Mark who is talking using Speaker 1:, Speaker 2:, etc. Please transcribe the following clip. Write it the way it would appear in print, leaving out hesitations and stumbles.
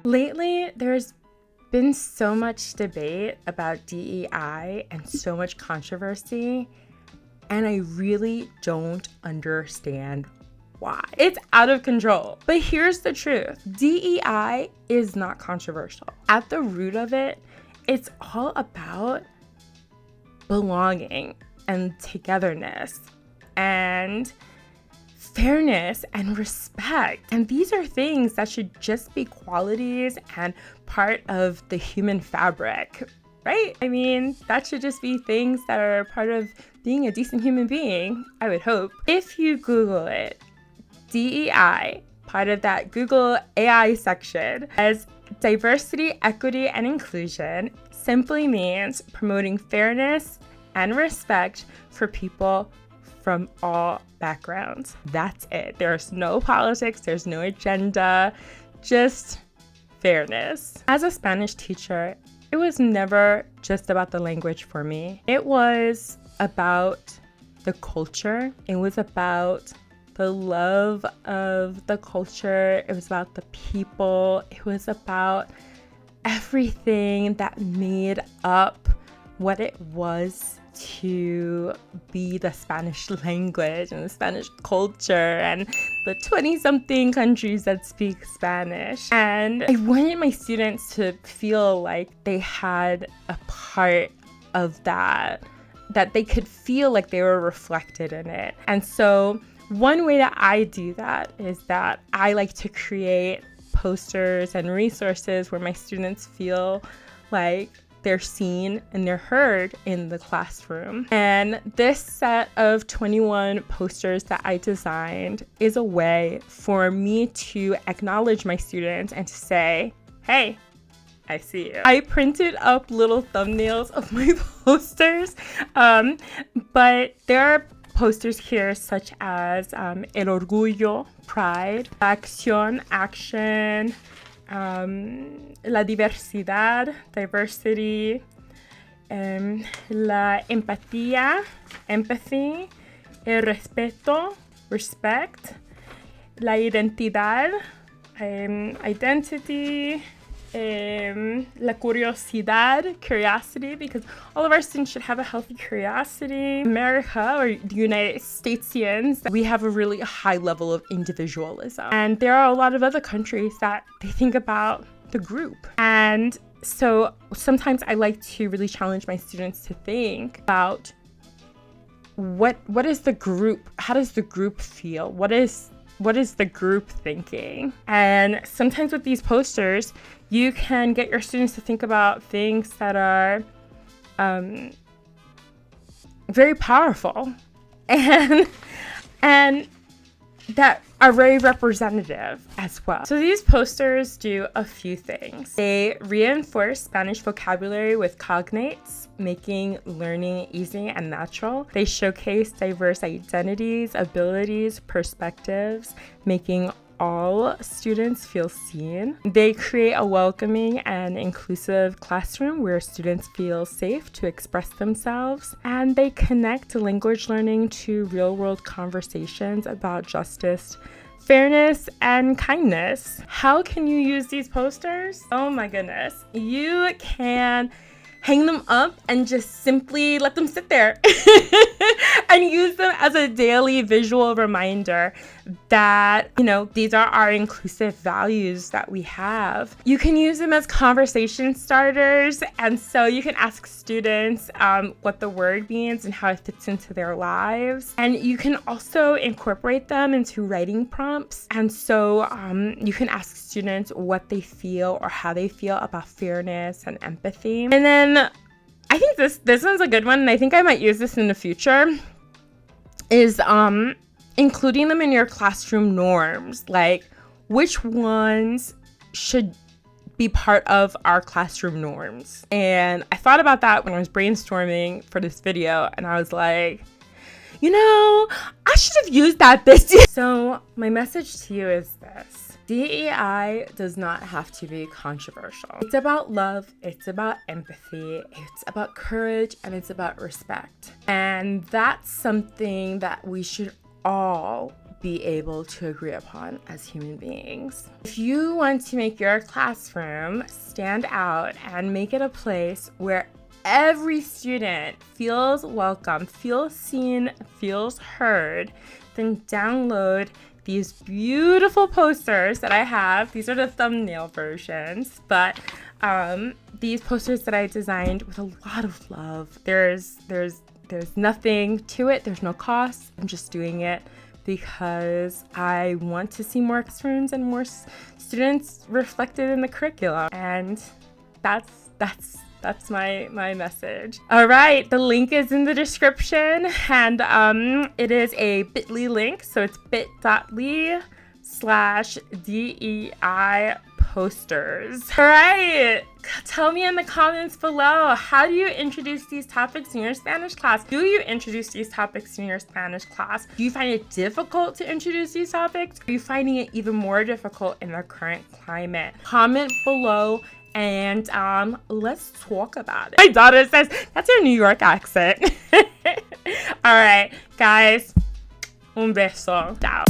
Speaker 1: Lately, there's been so much debate about DEI and so much controversy, and I really don't understand why. It's out of control. But here's the truth. DEI is not controversial. At the root of it, it's all about belonging and togetherness and fairness and respect. And these are things that should just be qualities and part of the human fabric, right? I mean, that should just be things that are part of being a decent human being, I would hope. If you Google it, DEI, part of that Google AI section, as diversity, equity, and inclusion simply means promoting fairness and respect for people from all backgrounds. That's it. There's no politics, there's no agenda, just fairness. As a Spanish teacher, it was never just about the language for me. It was about the culture. It was about the love of the culture. It was about the people. It was about everything that made up what it was to be the Spanish language and the Spanish culture and the 20-something countries that speak Spanish. And I wanted my students to feel like they had a part of that they could feel like they were reflected in it. And so one way that I do that is that I like to create posters and resources where my students feel like they're seen and they're heard in the classroom. And this set of 21 posters that I designed is a way for me to acknowledge my students and to say, hey, I see you. I printed up little thumbnails of my posters, but there are posters here such as El Orgullo, Pride, Acción, Action, la diversidad, diversity, la empatía, empathy, el respeto, respect, la identidad, identity, la curiosidad, curiosity, because all of our students should have a healthy curiosity. America, or the United Statesians, we have a really high level of individualism. And there are a lot of other countries that they think about the group. And so sometimes I like to really challenge my students to think about what is the group, how does the group feel? What is the group thinking? And sometimes with these posters, you can get your students to think about things that are very powerful and that are very representative as well. So these posters do a few things. They reinforce Spanish vocabulary with cognates, making learning easy and natural. They showcase diverse identities, abilities, perspectives, making all students feel seen. They create a welcoming and inclusive classroom where students feel safe to express themselves, and they connect language learning to real-world conversations about justice, fairness, and kindness. How can you use these posters? Oh my goodness. You can hang them up and just simply let them sit there and use them as a daily visual reminder that, these are our inclusive values that we have. You can use them as conversation starters, and so you can ask students what the word means and how it fits into their lives. And you can also incorporate them into writing prompts, and so you can ask students what they feel or how they feel about fairness and empathy. And then I think this one's a good one, and I think I might use this in the future, is including them in your classroom norms. Like, which ones should be part of our classroom norms? And I thought about that when I was brainstorming for this video, and I was like, I should have used that this year. So my message to you is this. DEI does not have to be controversial. It's about love, it's about empathy, it's about courage, and it's about respect. And that's something that we should all be able to agree upon as human beings. If you want to make your classroom stand out and make it a place where every student feels welcome, feels seen, feels heard, then download these beautiful posters that I have. These are the thumbnail versions, but these posters that I designed with a lot of love. There's nothing to it. There's no cost. I'm just doing it because I want to see more extremes and more students reflected in the curriculum. And that's my message. All right, the link is in the description, and it is a bit.ly link, so it's bit.ly/DEI posters. All right, tell me in the comments below, how do you introduce these topics in your Spanish class? Do you introduce these topics in your Spanish class? Do you find it difficult to introduce these topics? Are you finding it even more difficult in the current climate? Comment below and let's talk about it. My daughter says, that's your New York accent. All right, guys, un beso. Ciao.